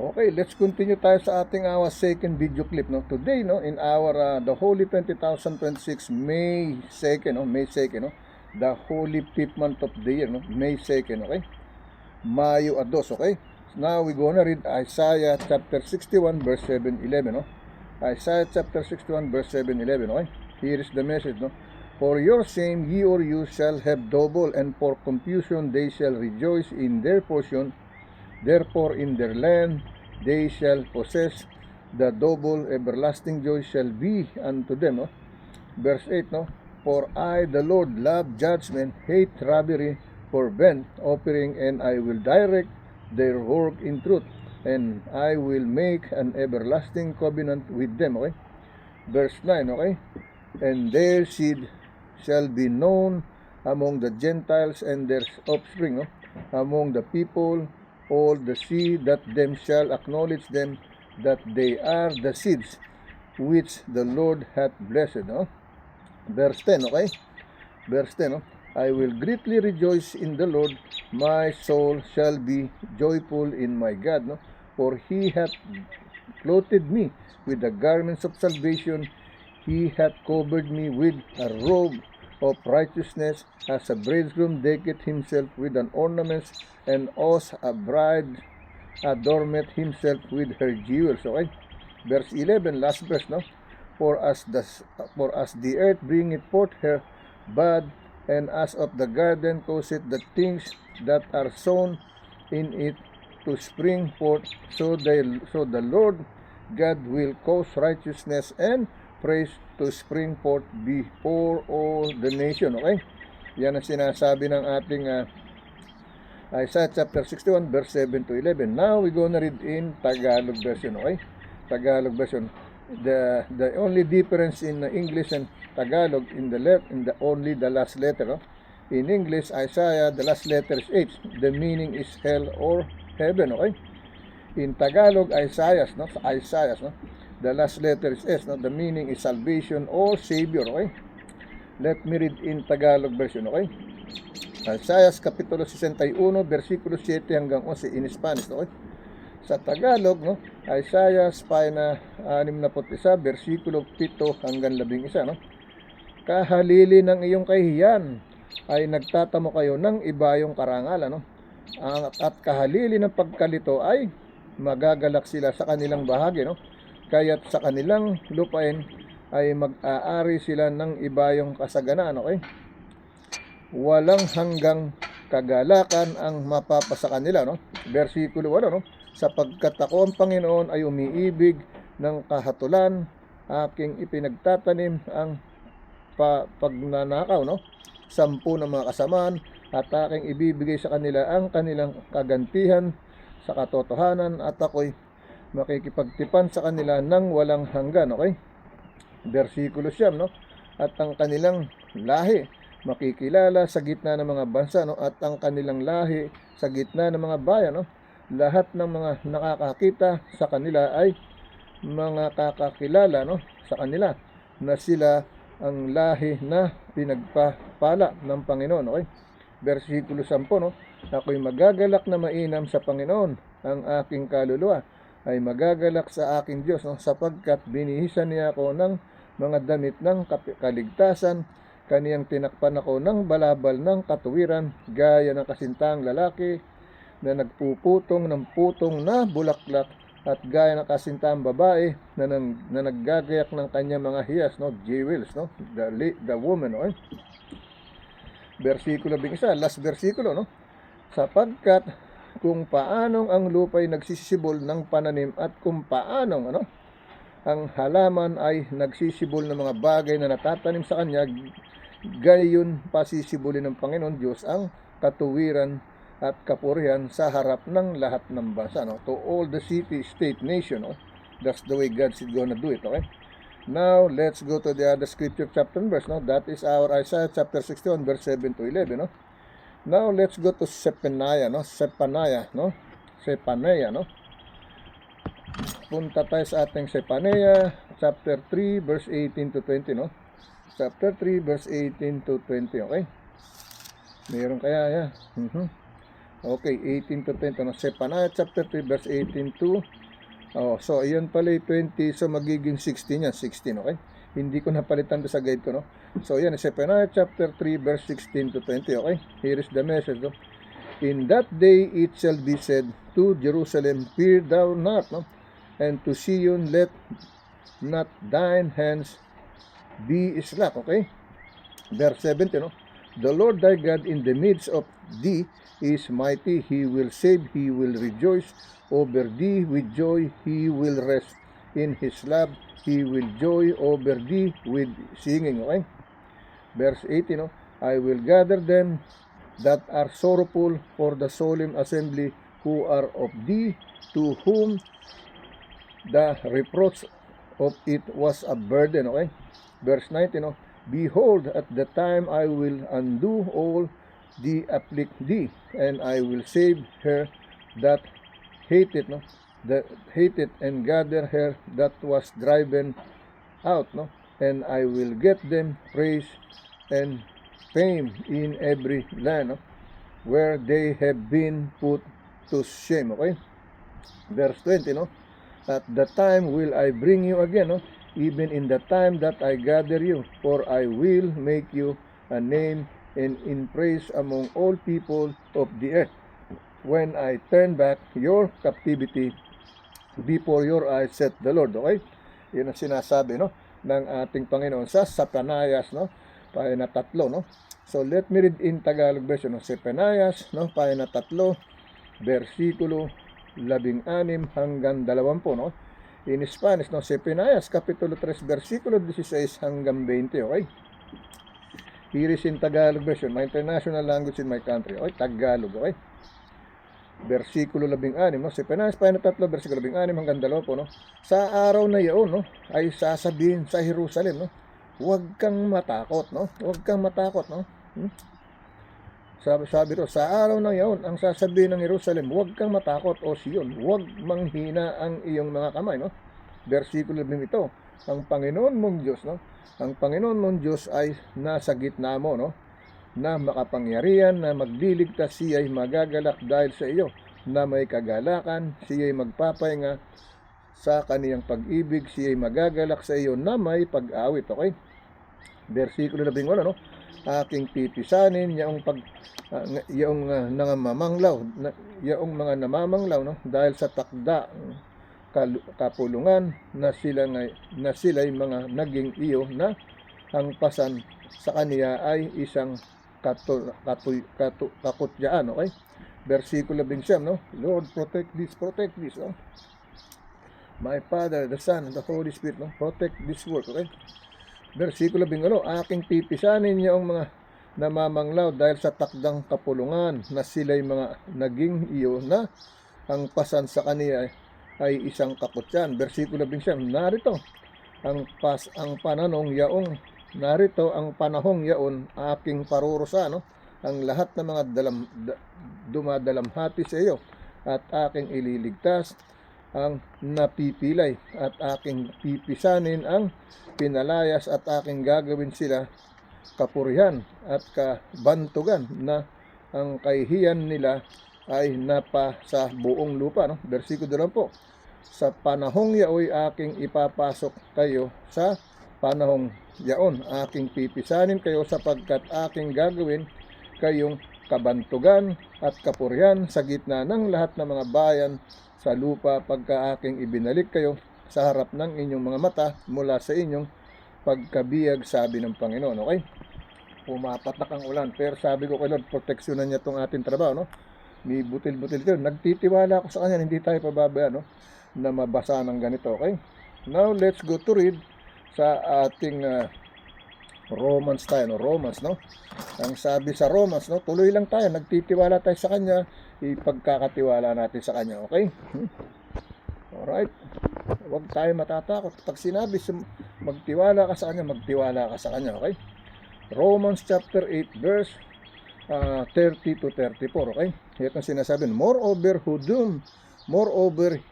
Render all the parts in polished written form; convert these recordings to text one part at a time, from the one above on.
Okay, let's continue tayo sa ating second video clip, no. Today, no, in our the Holy 2026 May 2nd, no, May 2nd, no, the Holy 5th month of the year, no, May 2nd, okay? Mayo ados, okay? Now we're gonna read Isaiah chapter 61 verse 7-11, no. Isaiah chapter 61 verse 7-11, okay? Here is the message, no. For your shame ye or you shall have double, and for confusion they shall rejoice in their portion. Therefore in their land they shall possess the double, everlasting joy shall be unto them. No? Verse 8, no? For I, the Lord, love judgment, hate robbery, for burnt offering, and I will direct their work in truth, and I will make an everlasting covenant with them. Okay? Verse 9, okay? And their seed shall be known among the Gentiles, and their offspring, no? Among the people, all the seed that them shall acknowledge them, that they are the seeds which the Lord hath blessed. No? Verse 10, okay? Verse 10, no? I will greatly rejoice in the Lord, my soul shall be joyful in my God, no? For he hath clothed me with the garments of salvation, he hath covered me with a robe of righteousness, as a bridegroom decketh himself with an ornament, and as a bride adorneth himself with her jewels. Okay? Verse 11, last verse, no? For as the earth bringeth forth her bud, and as of the garden causeth the things that are sown in it to spring forth, so the Lord God will cause righteousness and praise to spring forth before all the nation. Okay? Yan ang sinasabi ng ating Isaiah chapter 61 verse 7-11. Now we're gonna read in Tagalog version. Okay? Tagalog version. The only difference in English and Tagalog in the only the last letter. No? In English, Isaiah, the last letter is H. The meaning is hell or heaven. Okay? In Tagalog, Isaiah, no? Isaiah, no? The last letter is S, no? The meaning is salvation or savior. Okay? Let me read in Tagalog version. Okay? Isaiah kapitulo 61 versikulo 7 hanggang 11 in Spanish. Okay? Sa Tagalog, no? Isaiah pahina 61 versikulo 7 hanggang 11, no? Kahalili ng iyong kahihiyan ay nagtatamo kayo ng ibayong karangalan, no? At kahalili ng pagkalito ay magagalak sila sa kanilang bahagi, no? Kaya't sa kanilang lupain ay mag-aari sila ng ibayong kasaganaan. Okay? Walang hanggang kagalakan ang mapapasa kanila, no? Versikulo 8, no? Sapagkat ako ang Panginoon ay umiibig ng kahatulan, aking ipinagtatanim ang pagnanakaw, no? 10 ng mga kasamaan, at aking ibibigay sa kanila ang kanilang kagantihan sa katotohanan, at ako'y makikipagtipan sa kanila ng walang hanggan. Okay? Versikulo 9, no? At ang kanilang lahi makikilala sa gitna ng mga bansa, no? At ang kanilang lahi sa gitna ng mga bayan, no? Lahat ng mga nakakakita sa kanila ay mga kakakilala, no? Sa kanila na sila ang lahi na pinagpapala ng Panginoon. Okay? Versikulo 10, no? Ako'y magagalak na mainam sa Panginoon, ang aking kaluluwa ay magagalak sa aking Diyos, no? Sapagkat binihisan niya ako ng mga damit ng kaligtasan, kaniyang tinakpan ako ng balabal ng katuwiran, gaya ng kasintang lalaki na nagpuputong ng putong na bulaklak, at gaya ng kasintang babae na naggagayak ng kanyang mga hiyas, no? Jewels, no? The woman, no? Versikulo 11, last versikulo, no? Sapagkat kung paanong ang lupa'y nagsisibol ng pananim, at kung paanong ang halaman ay nagsisibol ng mga bagay na natatanim sa kanya, gayon pasisibulin ng Panginoon Diyos ang katuwiran at kapurihan sa harap ng lahat ng bansa, no? To all the city, state, nation, no? That's the way God is gonna do it. Okay? Now let's go to the other scripture chapter and verse, no? That is our Isaiah chapter 61 verse 7-11, no? Now let's go to Zephaniah, no? Zephaniah, no? Punta tayo sa ating Zephaniah chapter 3 verse 18-20, no? Chapter 3 verse 18-20, okay? Meron kaya yan? Okay, 18 to 20. No? Zephaniah chapter 3 verse 18 to so ayan pala 20, so magiging 16 yan, 16, okay? Hindi ko napalitan sa guide ko, no? So yan, Zephaniah chapter 3 verse 16 to 20, okay? Here is the message, no? In that day it shall be said to Jerusalem, fear thou not, no? And to Zion, let not thine hands be slack, okay? Verse 17, no? The Lord thy God in the midst of thee is mighty, he will save, he will rejoice over thee with joy, he will rest in his love, he will joy over thee with singing, okay? Verse 18, no? I will gather them that are sorrowful for the solemn assembly, who are of thee, to whom the reproach of it was a burden, okay? Verse 19, no? Behold, at the time I will undo all the afflict thee, and I will save her that hated, no? That hated, and gather her that was driven out, no? And I will get them praise and fame in every land, no? Where they have been put to shame, okay? Verse 20, no? At the time will I bring you again, no? Even in the time that I gather you, for I will make you a name and in praise among all people of the earth, when I turn back your captivity before your eyes, saith the Lord, okay? Yun ang sinasabi, no, ng ating Panginoon sa Zephaniah, no, pahay na 3, no? So let me read in Tagalog version, no? Zephaniah, no, pahay na 3, versikulo 16 hanggang 20, no? In Spanish, no, Zephaniah kapitulo 3 versikulo 16 hanggang 20, okay? Here is in Tagalog version, my international language in my country, okay? Tagalog, okay? Versikulo 16, no? Zephaniah 3, versikulo 16 hanggang 20, no? Sa araw na iyon, no, ay sasabihin sa Jerusalem, no, huwag kang matakot, no? Huwag kang matakot, no? Sabi ro, sa araw na iyon, ang sasabihin ng Jerusalem, huwag kang matakot, o Sion, huwag manghina ang iyong mga kamay, no? Versikulo 17, ang Panginoon mong Diyos, no? Ang Panginoon mong Diyos ay nasa gitna mo, no? Na makapangyarihan, na magliligtas, siya'y magagalak dahil sa iyo, na may kagalakan, siya'y magpapahinga sa kaniyang pag-ibig, siya'y magagalak sa iyo na may pag-awit, okay? Versikulo 18, no? Aking pipisanin yaong yaong mga namamanglaw, no, dahil sa takda kapulungan na sila'y mga naging iyo, na ang pasan sa kaniya ay isang kakutyaan, okay? Versikulo 20, no? Lord, protect this, no? My Father, the Son, and the Holy Spirit, no? Protect this work, okay? Versikulo 20, aking pipisanin niya ang mga namamanglaw dahil sa takdang kapulungan na sila'y mga naging iyo, na ang pasan sa kaniya ay isang kakutyan. Versikulo 21, narito ang panahong yaon aking parurusa, no? Ang lahat ng mga dumadalamhati sa iyo, at aking ililigtas ang napipilay, at aking pipisanin ang pinalayas, at aking gagawin sila kapurihan at kabantugan, na ang kahihiyan nila ay napa sa buong lupa, no? Versikulo 20, sa panahong yaoy aking ipapasok kayo sa panahong yaon, aking pipisanin kayo, sapagkat aking gagawin kayong kabantugan at kapurihan sa gitna ng lahat ng mga bayan sa lupa, pagka aking ibinalik kayo sa harap ng inyong mga mata mula sa inyong pagkabiyag, sabi ng Panginoon, okay? Pumapatak ang ulan, pero sabi ko kay Lord, proteksyonan niya itong ating trabaho, no? May butil-butil ito, nagtitiwala ako sa kanya, hindi tayo pababayaan, no, na mabasa ng ganito, okay? Now let's go to read sa ating Romans tayo, no? Romans, no? Ang sabi sa Romans, no, tuloy lang tayo, nagtitiwala tayo sa kanya, ipagkakatiwala natin sa kanya, okay? Alright, huwag tayo matatakot. Pag sinabi magtiwala ka sa kanya, magtiwala ka sa kanya, okay? Romans chapter 8 verse 30 to 34, okay? Ito ang sinasabi, moreover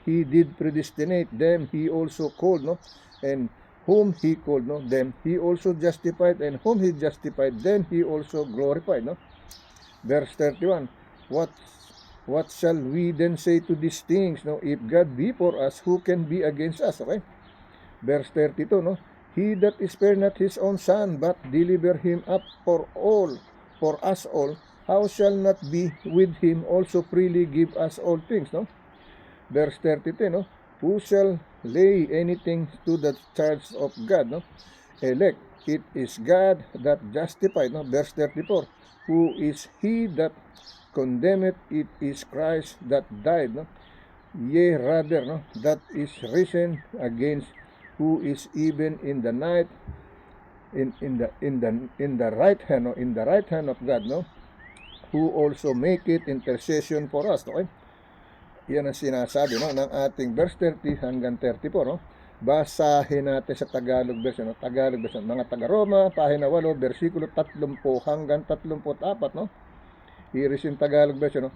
he did predestinate them, he also called, no? And whom he called, no, them he also justified, and whom he justified, then he also glorified, no? Verse 31, What shall we then say to these things? No, if God be for us, who can be against us? Okay? Verse 32, no? He that spared not his own son, but delivered him up for us all, how shall not be with him also freely give us all things? No? Verse 33, no? Who shall lay anything to the charge of God? No? Elect, it is God that justified. No? Verse 34, who is he that condemneth? It is Christ that died. No? Yea, rather, no? That is risen against, who is even in the night, in the right hand, no? In the right hand of God, no? Who also make it intercession for us. Okay? Yan ang sinasabi, no, ng ating verse 30 hanggang 34, no? Basahin natin sa Tagalog version, no? Tagalog version, mga taga-Roma, pahina 8, versikulo 30 hanggang 34, no? Here is in Tagalog version, no?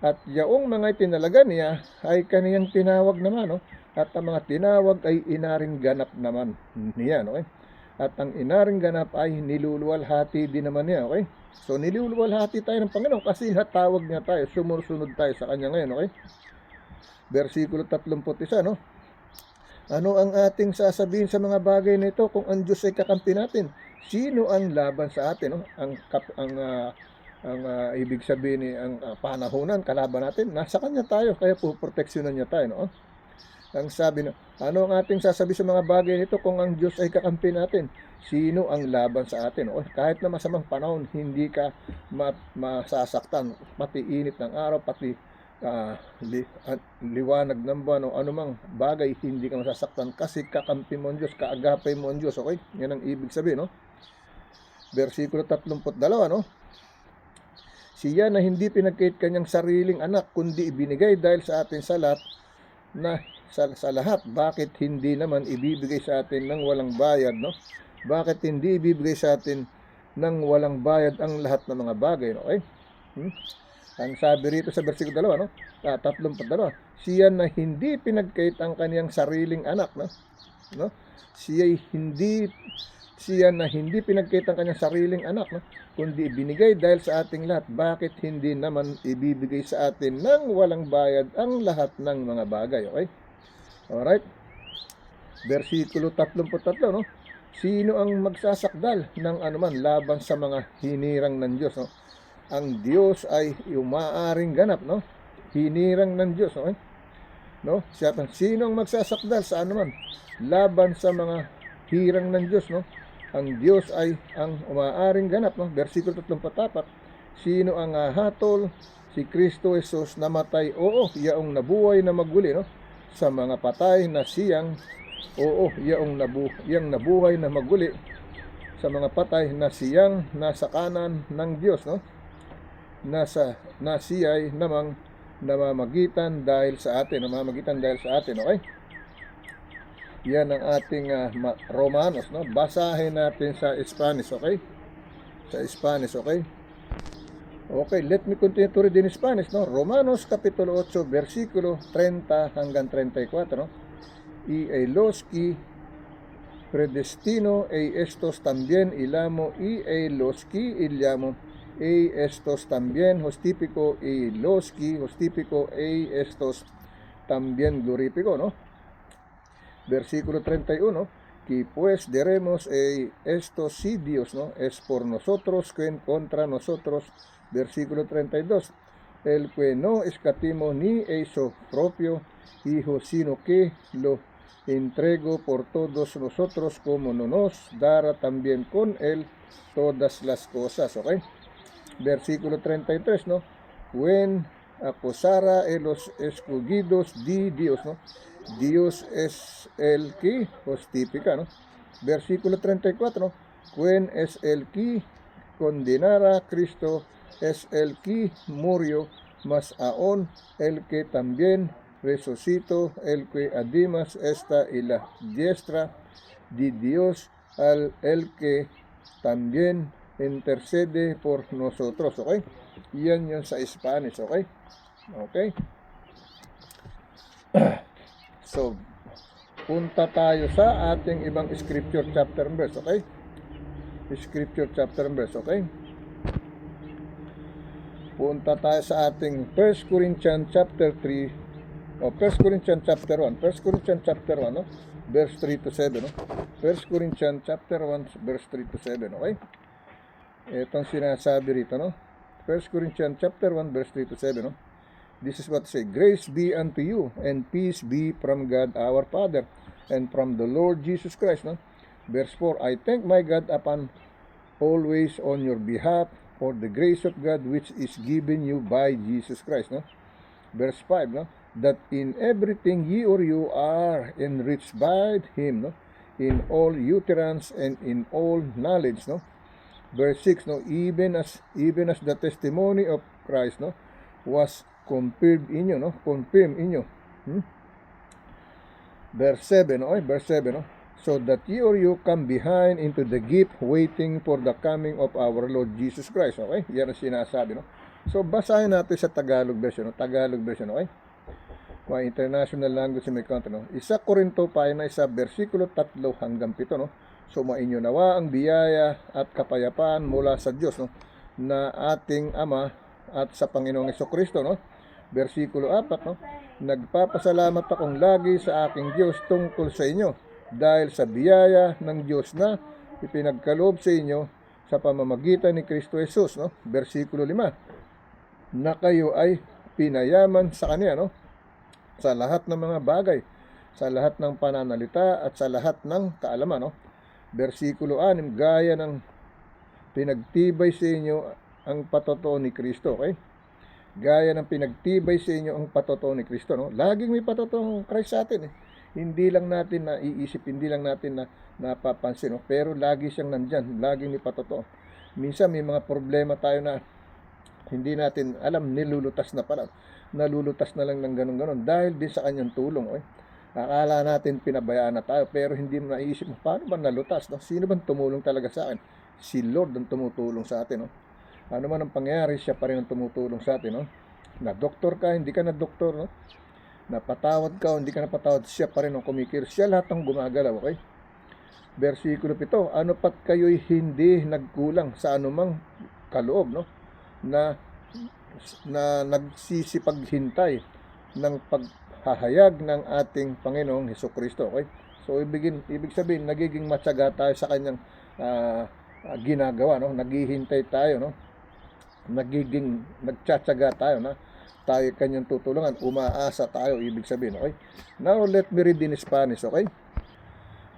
At yaong mga itinalaga niya ay kaniyang tinawag naman, no? At ang mga tinawag ay inaring ganap naman niya, okay? At ang inaring ganap ay niluluwalhati din naman niya, okay? So niluluwalhati tayo ng Panginoon kasi tawag niya tayo, sumusunod tayo sa kanya ngayon, okay? Versikulo 31, no? Ano ang ating sasabihin sa mga bagay na ito kung ang Diyos ay kakampi natin? Sino ang laban sa atin, no? Ibig sabihin ni ang panahonan, kalaban natin, nasa kanya tayo, kaya po proteksyonan niya tayo, no? Ang sabi na, ano ang ating sasabihin sa mga bagay nito kung ang Diyos ay kakampi natin? Sino ang laban sa atin? O, kahit na masamang panahon, hindi ka masasaktan, pati init ng araw, pati liwanag ng buwan o anumang bagay, hindi ka masasaktan kasi kakampi mo ang Diyos, kaagapay mo ang Diyos, okay? Yan ang ibig sabihin, no? Versikulo 32, no? Siya na hindi pinagkait kanyang sariling anak, kundi ibinigay dahil sa atin sa lahat, sa lahat, bakit hindi naman ibibigay sa atin ng walang bayad, no? Bakit hindi ibibigay sa atin ng walang bayad ang lahat ng mga bagay, no? Okay? Ang sabi rito sa versikulo 2, no? 32, siya na hindi pinagkait ang kaniyang sariling anak, no? Siya na hindi pinagkait ang kanyang sariling anak, no? Kundi ibinigay dahil sa ating lahat, bakit hindi naman ibibigay sa atin ng walang bayad ang lahat ng mga bagay, okay? Alright? Versikulo 33, no? Sino ang magsasakdal ng anuman laban sa mga hinirang ng Diyos, no? Ang Diyos ay umaaring ganap, no? Hinirang ng Diyos, okay? No? Sino ang magsasakdal sa anuman laban sa mga hirang ng Diyos, no? Ang Diyos ay ang umaaring ganap, no? Versikulo 34, sino ang hatol? Si Kristo Jesus namatay, oo, yaong nabuhay na maguli, no? Sa mga patay na siyang, oo, yaong nabuhay na maguli sa mga patay na siyang nasa kanan ng Diyos, no? Na siya ay namang namamagitan dahil sa atin, okay? Yan ang ating Romanos, no? Basahin natin sa Spanish, okay? Sa Spanish, okay? Okay, let me continue to read in Spanish, no? Romanos Kapitulo 8, versikulo 30 hanggang 34, no? Y a los que predestino, estos también ilamo, y a los que illamo, estos también justifico, y los que justifico, estos también glorifico, no? Versículo 31, que pues diremos, esto sí Dios, no, es por nosotros, que contra nosotros. Versículo 32, el que no escatimó ni su propio Hijo, sino que lo entregó por todos nosotros, como no nos dará también con él todas las cosas, ¿ok? Versículo 33, ¿no? When acusara a los escogidos de Dios, ¿no? Dios es el que justifica, ¿no? Versículo 34, when es el que condenara a Cristo, es el que murió, mas aún el que también resucitó, el que además está en la diestra de Dios, el que también intercede por nosotros, okay? Yan yun sa Spanish, okay? Okay? So, punta tayo sa ating ibang scripture chapter and verse, okay? Scripture chapter and verse, okay? Punta tayo sa ating 1 Corinthians chapter 3 o 1 Corinthians chapter 1. 1 Corinthians chapter 1, no? Verse 3 to 7, no? 1 Corinthians chapter 1 verse 3 to 7, okay? Itong sinasabi rito, no? 1 Corinthians chapter 1 verse 3 to 7, no? This is what say, grace be unto you and peace be from God our Father and from the Lord Jesus Christ, no? Verse 4, I thank my God upon always on your behalf for the grace of God which is given you by Jesus Christ, no? Verse 5, no? That in everything ye or you are enriched by him, no? In all utterance and in all knowledge, no? Verse 6, no? Even as the testimony of Christ, no, was confirmed in you, no? Confirmed in you. Verse 7, no? Verse 7, no? So that ye or you come behind into the gift waiting for the coming of our Lord Jesus Christ, okay? Yan ang sinasabi, no? So, basahin natin sa Tagalog version, no? Tagalog version, okay? Mga international language in my country, no? 1 Corinto pa na isa, versikulo 3 hanggang 7, no? Sumainyo nawa ang biyaya at kapayapaan mula sa Diyos, no? Na ating Ama at sa Panginoong Hesukristo, no? Versikulo 4, no? Nagpapasalamat akong lagi sa aking Diyos tungkol sa inyo dahil sa biyaya ng Diyos na ipinagkaloob sa inyo sa pamamagitan ni Kristo Jesus, no? Versikulo 5, na kayo ay pinayaman sa Kanya, no? Sa lahat ng mga bagay, sa lahat ng pananalita at sa lahat ng kaalaman, no? Versikulo 6, gaya ng pinagtibay sa inyo ang patotoo ni Kristo, okay? Gaya ng pinagtibay sa inyo ang patotoo ni Kristo, no? Laging may patotoo ng Christ sa atin, eh. Hindi lang natin naiisip, hindi lang natin napapansin, no? Pero lagi siyang nandyan, laging may patotoo. Minsan may mga problema tayo na hindi natin alam, nilulutas na pala. Nalulutas na lang ng ganun-ganun dahil din sa kanyang tulong, okay? Akala natin pinabayaan na tayo, pero hindi mo naiisip, paano ba nalutas, no? Sino bang tumulong talaga sa akin? Si Lord ang tumutulong sa atin, no? Ano man ang pangyayari, siya pa rin ang tumutulong sa atin, no? Na doktor ka, hindi ka na doktor, no? Napatawad ka, hindi ka napatawad, siya pa rin ang kumikir. Siya lahat ang gumagalaw, okay? Versikulo 7, ano pat kayo'y hindi nagkulang sa anumang kaloob, no? Na nagsisipaghintay ng paghahayag ng ating Panginoong Hesukristo, okay? So ibig sabihin, nagiging matyaga tayo sa kanyang ginagawa, no? Naghihintay tayo, no? Nagtsatsaga tayo na tayo kanyang tutulungan, umaasa tayo, ibig sabihin, okay? Now let me read in Spanish, okay?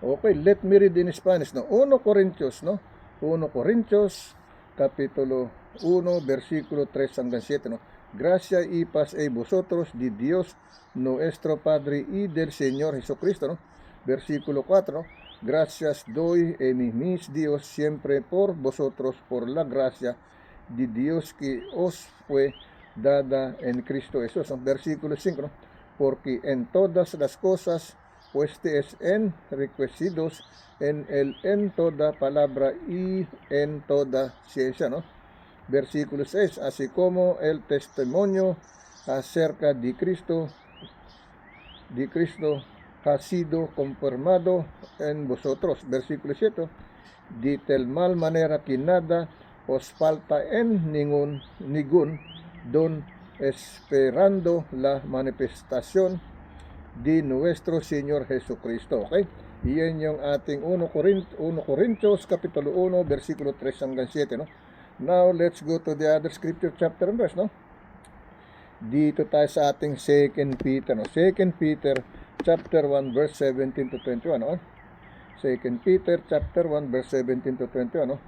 Okay, let me read in Spanish, no? 1 Corintios, no? 1 Corintios kapitulo 1 versículo 3 hanggang 7, no? Gracia y paz a vosotros de Dios nuestro Padre y del Señor Jesucristo, no? Versículo 4, no? Gracias doy en mis Dios siempre por vosotros por la gracia de Dios que os fue dada en Cristo Jesús, no? Versículo 5, no? Porque en todas las cosas puestes en requisitos en toda palabra y en toda ciencia, ¿no? Versículo 6, así como el testimonio acerca de Cristo ha sido confirmado en vosotros. Versículo 7, de tal mal manera que nada os falta en ningún don, esperando la manifestación de nuestro Señor Jesucristo, okay? Iyan yung ating 1 Corintios kapitulo 1 versikulo 3 hanggang 7, no? Now let's go to the other scripture chapter and verse, no? Dito tayo sa ating 2 Peter, no? 2 Peter chapter 1 verse 17 to 21, no? 2 Peter chapter 1 verse 17 to 21, no?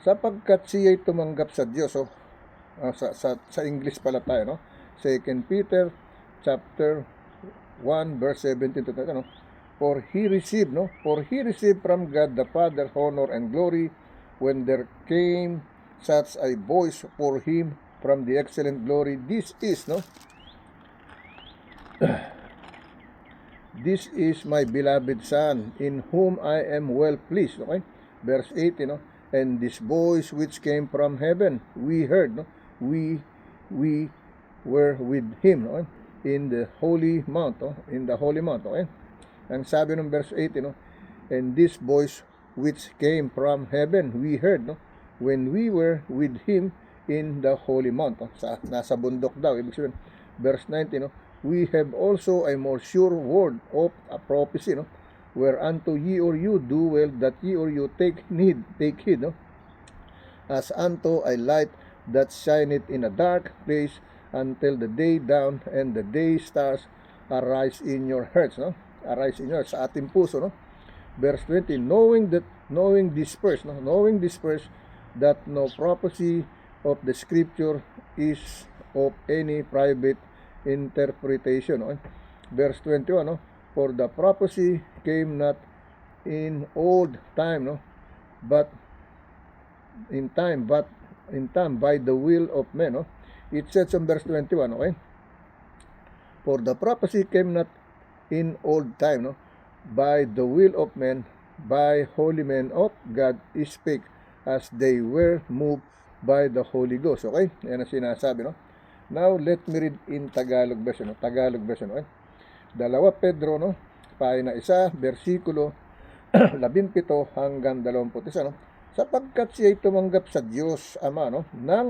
Sapagkat siya'y tumanggap sa Diyos, oh. Sa English pala tayo, no? 2 Peter chapter 1 verse 17 to 20, no? For he received from God the Father honor and glory when there came such a voice for him from the excellent glory. This is, no? This is my beloved Son, in whom I am well pleased, okay? Verse 18, no? And this voice which came from heaven, we heard, no? We were with him, no? In the holy mount, oh, okay? Ang sabi ng verse 18, no? And this voice which came from heaven, we heard, no? When we were with him in the holy mount. Nasa bundok daw. Ibig sabihin, verse 19, we have also a more sure word of a prophecy, whereunto ye or you do well that ye or you take heed, as unto a light that shineth in a dark place until the day dawn and the day stars arise in your hearts, arise in your hearts, sa ating puso, verse 20, knowing this first, that no prophecy of the scripture is of any private interpretation. Verse 21, for the prophecy came not in old time, but in time by the will of men. It says in verse 21, okay, for the prophecy came not in old time, by the will of men, by holy men of God spake as they were moved by the Holy Ghost. Okay, yan ang sinasabi, now let me read in Tagalog version, okay. 2 Pedro, pahina 1, versikulo 17 hanggang 21, sapagkat siya'y tumanggap sa Diyos Ama, ng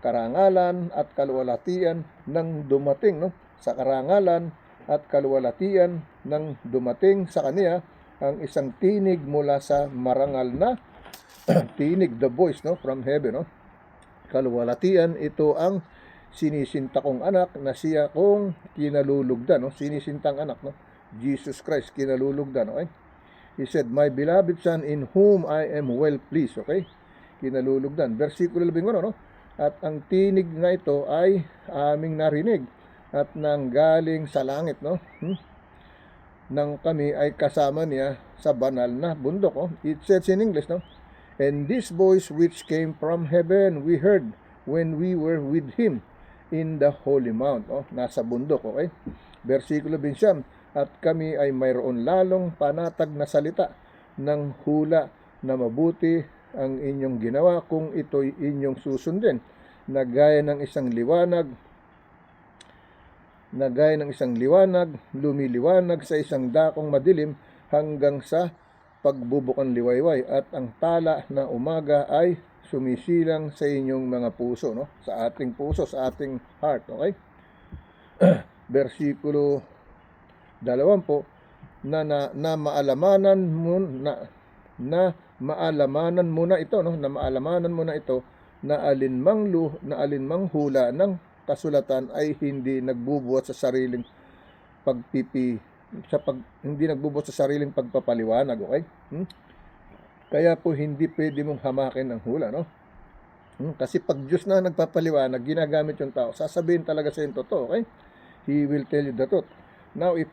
karangalan at kaluwalhatian ng dumating, sa karangalan at kaluwalhatian ng dumating sa kaniya ang isang tinig mula sa marangal na tinig, the voice, from heaven, kaluwalhatian, ito ang sinisinta kong anak na siya kong kinalulugdan, sinisintang anak, Jesus Christ, kinalulugdan, okay. He said, my beloved son in whom I am well pleased, okay, kinalulugdan. Versikulo 11, at ang tinig na ito ay aming narinig at nanggaling sa langit, nang kami ay kasama niya sa banal na bundok. It says in English, and this voice which came from heaven we heard when we were with him in the holy mount, nasa bundok, okay. Versikulo 20, at kami ay mayroon lalong panatag na salita ng hula na mabuti ang inyong ginawa kung ito'y inyong susundin, na gaya ng isang liwanag, lumiliwanag sa isang dakong madilim hanggang sa pagbubukan liwayway, at ang tala na umaga ay sumisilang sa inyong mga puso, sa ating puso, sa ating heart, okay. Versikulo 20, na maalamanan mo na ito, na alinmang hula ng kasulatan ay hindi nagbubuhat sa sariling pagpapaliwanag, okay. Kaya po hindi pwede mong hamakin ng hula, kasi pag Diyos na nagpapaliwanag, ginagamit yung tao, sasabihin talaga sa yung totoo, okay. He will tell you the truth. Now if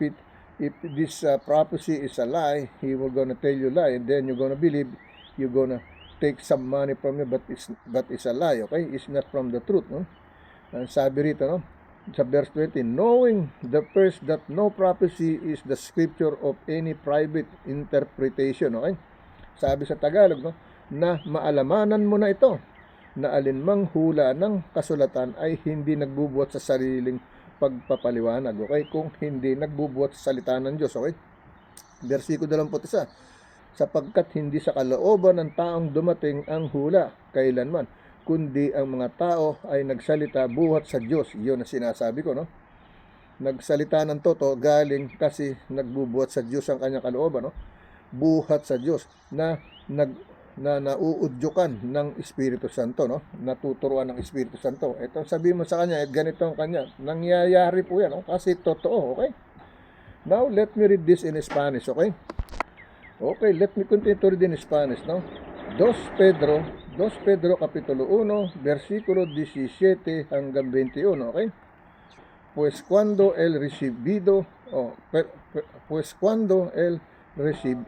this prophecy is a lie, he will gonna tell you lie, and then you're gonna believe, you're gonna take some money from you, but it's a lie, okay. It's not from the truth, Ang sabi rito, sa verse 20, knowing the first that no prophecy is the scripture of any private interpretation, okay. Sabi sa Tagalog, na maalamanan mo na ito, na alinmang hula ng kasulatan ay hindi nagbubuhat sa sariling pagpapaliwanag, okay, kung hindi nagbubuhat sa salita ng Diyos, okay. Versikulo 21, sapagkat hindi sa kalooban ng taong dumating ang hula kailanman, kundi ang mga tao ay nagsalita buhat sa Diyos. Yun ang sinasabi ko, nagsalita ng totoo galing kasi nagbubuhat sa Diyos ang kanyang kalooban, buhat sa Diyos na nauudyukan ng Espiritu Santo, natuturuan ng Espiritu Santo. Ito sabihin mo sa kanya, ganito ang kanya, nangyayari po yan, kasi totoo, okay. Now let me read this in Spanish, okay. Okay, let me continue to read in Spanish, 2 Pedro kapitulo 1 versikulo 17 hanggang 21, okay. Pues cuando el recibido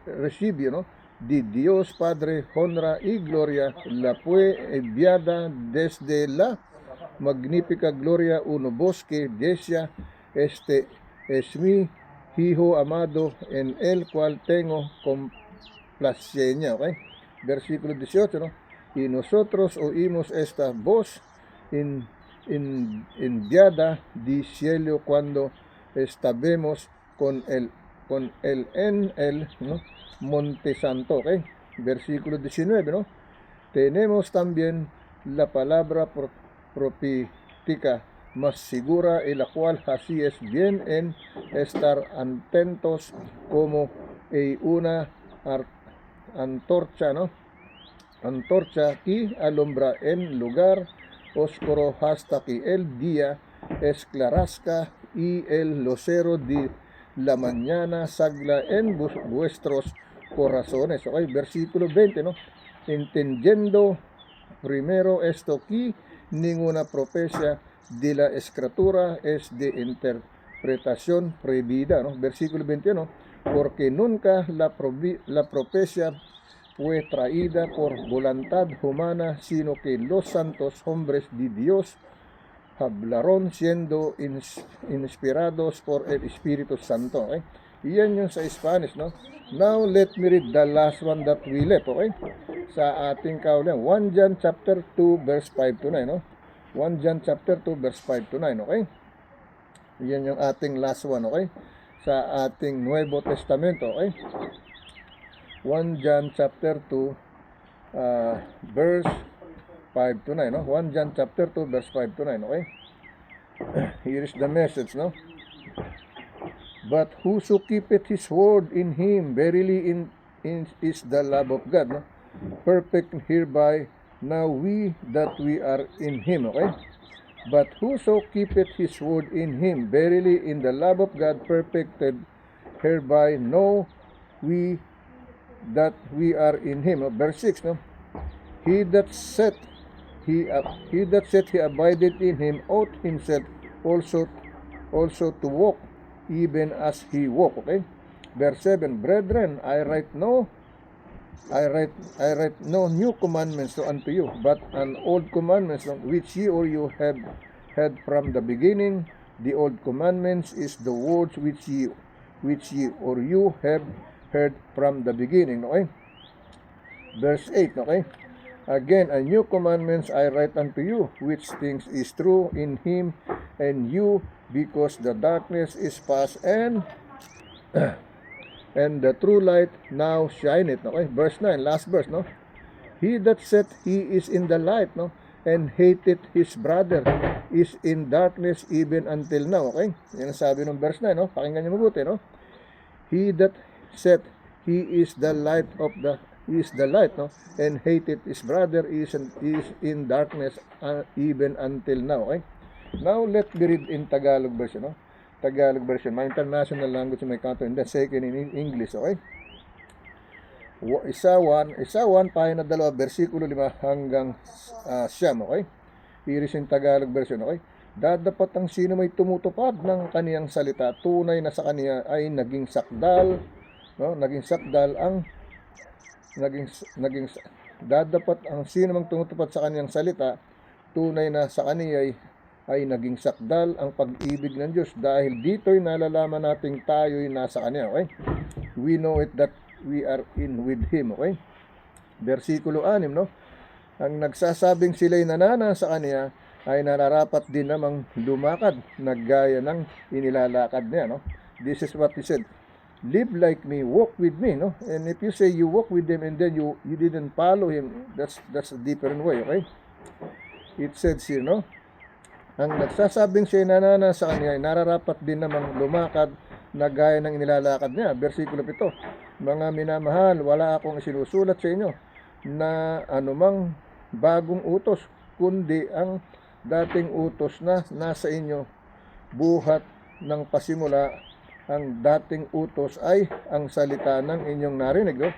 recibió, de Dios Padre, honra y gloria, la fue enviada desde la magnífica gloria uno bosque decía, este es mi Hijo amado en el cual tengo complacencia, okay. Versículo 18, y nosotros oímos esta voz enviada del cielo cuando estábamos con él en el Monte Santo, okay. Versículo 19, tenemos también la palabra profética más segura, y la cual así es bien en estar atentos como una antorcha, ¿no? Antorcha que alumbra en lugar oscuro hasta que el día esclarezca y el lucero de la mañana salga en vuestros corazones. Okay, versículo 20, ¿no? Entendiendo primero esto, que ninguna profecía de la escritura es de interpretación prohibida, ¿no? Versículo 21, porque nunca la profecía fue traída por voluntad humana, sino que los santos hombres de Dios hablaron siendo inspirados por el Espíritu Santo. Okay? Iyan yung sa Spanish, no? Now, let me read the last one that we left, okay? Sa ating kaulian, 1 John chapter 2, verse 5 to 9, no? 1 John chapter 2, verse 5 to 9, okay? Iyan yung ating last one, okay? Sa ating Nuevo Testamento, okay? 1 John chapter 2, verse 5 to 9, no? 1 John chapter 2, verse 5 to 9, okay? Here is the message, no? But whoso keepeth his word in him, verily in is the love of God, no? Perfect hereby now we that we are in him, okay? But whoso keepeth his word in him, verily in the love of God perfected hereby know we that we are in him. Verse 6, no? He that said he abideth in him ought himself also to walk even as he walked. Okay? Verse 7, brethren, I write no new commandments unto you, but an old commandments which ye or you have had from the beginning. The old commandments is the words which ye or you have heard from the beginning. Okay? Verse 8, okay? Again, a new commandments I write unto you, which things is true in him and you, because the darkness is past and the true light now shineth. Okay? Verse 9, last verse, no? He that saith he is in the light, no, and hateth his brother is in darkness even until now. Okay? Yan ang sabi ng verse 9, no? Pakinggan niyo mabuti, no? He that saith he is the light, no, and hated his brother is in darkness even until now. Okay? Now let me read in Tagalog version, no? Tagalog version, my international language, my country, and then second in English. Okay? Isa 1, pahina 2, versikulo 5 hanggang 9. Okay? Here is in Tagalog version. Okay? Dadapat ang sino may tumutupad ng kaniyang salita, tunay na sa kaniya ay naging sakdal, no? Dadapat ang sino mang tumutupad sa kaniyang salita, tunay na sa kaniya ay naging sakdal ang pag-ibig ng Diyos, dahil dito'y nalalaman nating tayo'y nasa kaniya. Okay? We know it that we are in with Him. Okay? Versikulo 6, no? Ang nagsasabing sila'y nanana sa kaniya ay nararapat din namang lumakad na gaya ng inilalakad niya, no? This is what he said. Live like me, walk with me, no? And if you say you walk with him and then you didn't follow him, that's a different way, okay? It says here, no? Ang nagsasabing siya'y nanana sa kanya ay nararapat din namang lumakad na gaya ng inilalakad niya. Versikulo 7, mga minamahal, wala akong isinusulat sa inyo na anumang bagong utos, kundi ang dating utos na nasa inyo buhat ng pasimula. Ang dating utos ay ang salita ng inyong narinig, no?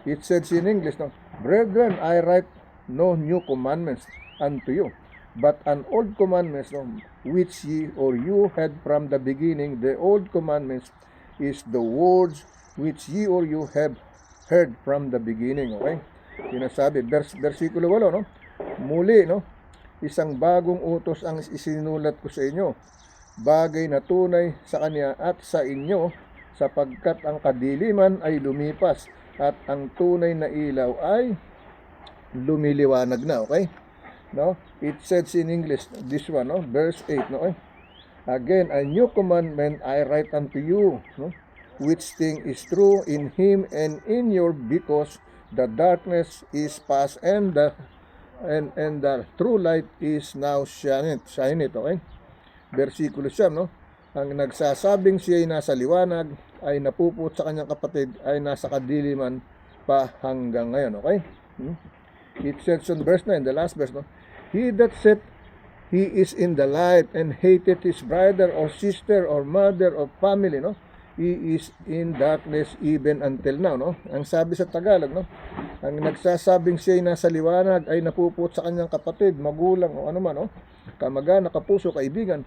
It says in English, no? Brethren, I write no new commandments unto you, but an old commandments, no, which ye or you had from the beginning. The old commandments is the words which ye or you have heard from the beginning. Okay? Sinasabi, versikulo 8, no? Muli, no? Isang bagong utos ang isinulat ko sa inyo, bagay na tunay sa kanya at sa inyo, sapagkat ang kadiliman ay lumipas at ang tunay na ilaw ay lumiliwanag na. Okay? No? It says in English, this one, no? Verse 8, no? Again, a new commandment I write unto you, no? Which thing is true in him and in your, because the darkness is past and and the true light is now shined, okay? Versikulo 9, no? Ang nagsasabing siya ay nasa liwanag, ay napuput sa kanyang kapatid, ay nasa kadiliman pa hanggang ngayon, okay? It says on verse 9, the last verse, no? He that said he is in the light and hated his brother or sister or mother or family, no? He is in darkness even until now, no? Ang sabi sa Tagalog, no? Ang nagsasabing siya ay nasa liwanag ay napuput sa kanyang kapatid, magulang o ano man, no? Kamag-anak, kapuso, kaibigan,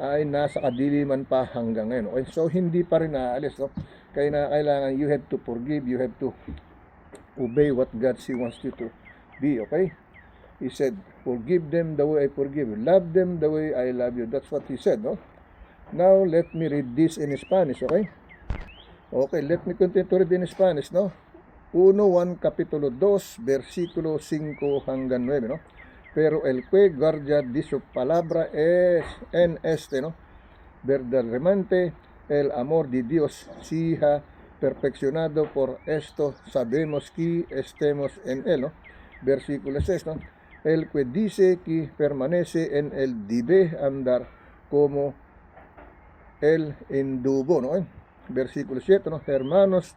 ay nasa kadiliman pa hanggang ngayon. Okay? So hindi pa rin naaalis, no? Kaya na kailangan you have to forgive, you have to obey what God wants you to be, okay? He said, forgive them the way I forgive you. Love them the way I love you. That's what he said, no? Now, let me read this in Spanish, okay? Okay, let me continue to read in Spanish, no? 1 Capítulo 2, versikulo 5 hanggang 9, no? Pero el que guarda de su palabra es en este, no? Verdaderamente el amor de Dios se ha perfeccionado, por esto sabemos que estemos en él, ¿no? Versículo 6, ¿no? El que dice que permanece en él debe andar como él anduvo, ¿no? Versículo 7, ¿no? Hermanos,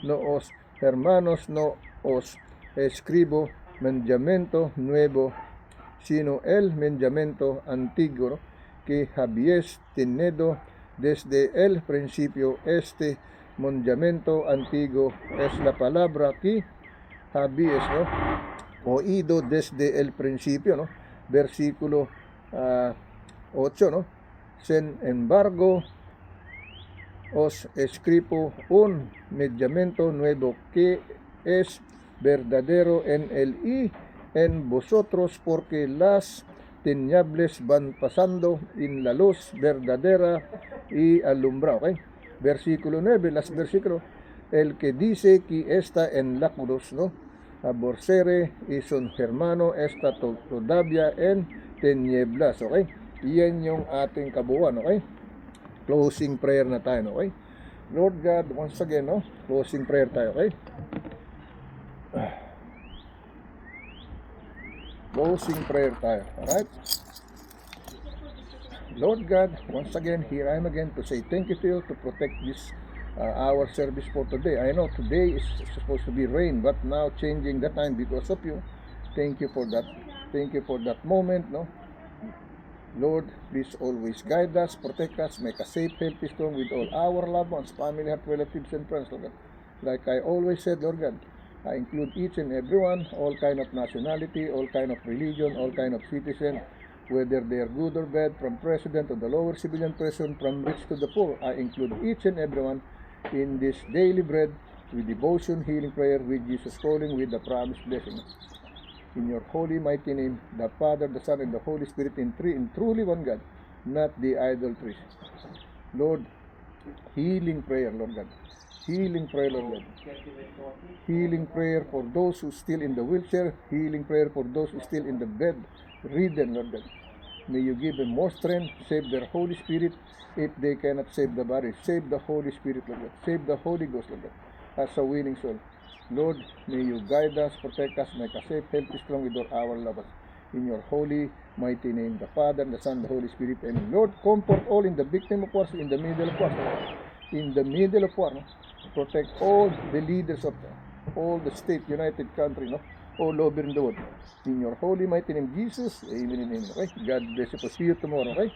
no os escribo mandamiento nuevo, sino el mandamiento antiguo, ¿no? Que habéis tenido desde el principio. Este mandamiento antiguo es la palabra que habéis, ¿no? Oído desde el principio, ¿no? Versículo 8, ¿no? Sin embargo, os escribo un mandamiento nuevo que es verdadero en él y en vosotros, porque las tinieblas van pasando en la luz verdadera y alumbra, ¿okay? Versículo 9, las versículos, el que dice que está en la cruz, ¿no? Aborcere y son hermano está todavía en tinieblas, okay? Iyan yung ating kabuuan, okay? Closing prayer na tayo, okay? Lord God, once again, no? Closing prayer tayo, okay? Closing prayer tayo, alright? Lord God, once again, here I am again to say thank you to you to protect this our service for today. I know today is supposed to be rain, but now changing the time because of you. Thank you for that. Thank you for that moment, no? Lord, please always guide us, protect us, make us safe, healthy, strong with all our loved ones, family, heart, relatives, and friends, Lord God. Like I always said, Lord God, I include each and everyone, all kind of nationality, all kind of religion, all kind of citizen, whether they are good or bad, from president to the lower civilian person, from rich to the poor. I include each and everyone in this daily bread with devotion, healing prayer, with Jesus calling, with the promised blessing. In your holy mighty name, the Father, the Son, and the Holy Spirit, in truly one God, not the idolatry. Lord, healing prayer, Lord God. Healing prayer, Lord God. Healing prayer for those who still in the wheelchair. Healing prayer for those who still in the bed, ridden, Lord God. May you give them more strength. Save their Holy Spirit if they cannot save the body. Save the Holy Spirit, Lord God. Save the Holy Ghost, Lord God, as a winning soul. Lord, may you guide us, protect us, make us safe, healthy, strong with all our lovers. In your holy, mighty name, the Father, the Son, the Holy Spirit. Amen. Lord, comfort all in the victim of war, in the middle of war. In the middle of war, no? Protect all the leaders of all the state, united country, no? All over in the world. In your holy, mighty name, Jesus. Amen and amen. Okay? God bless you. See you tomorrow. Okay?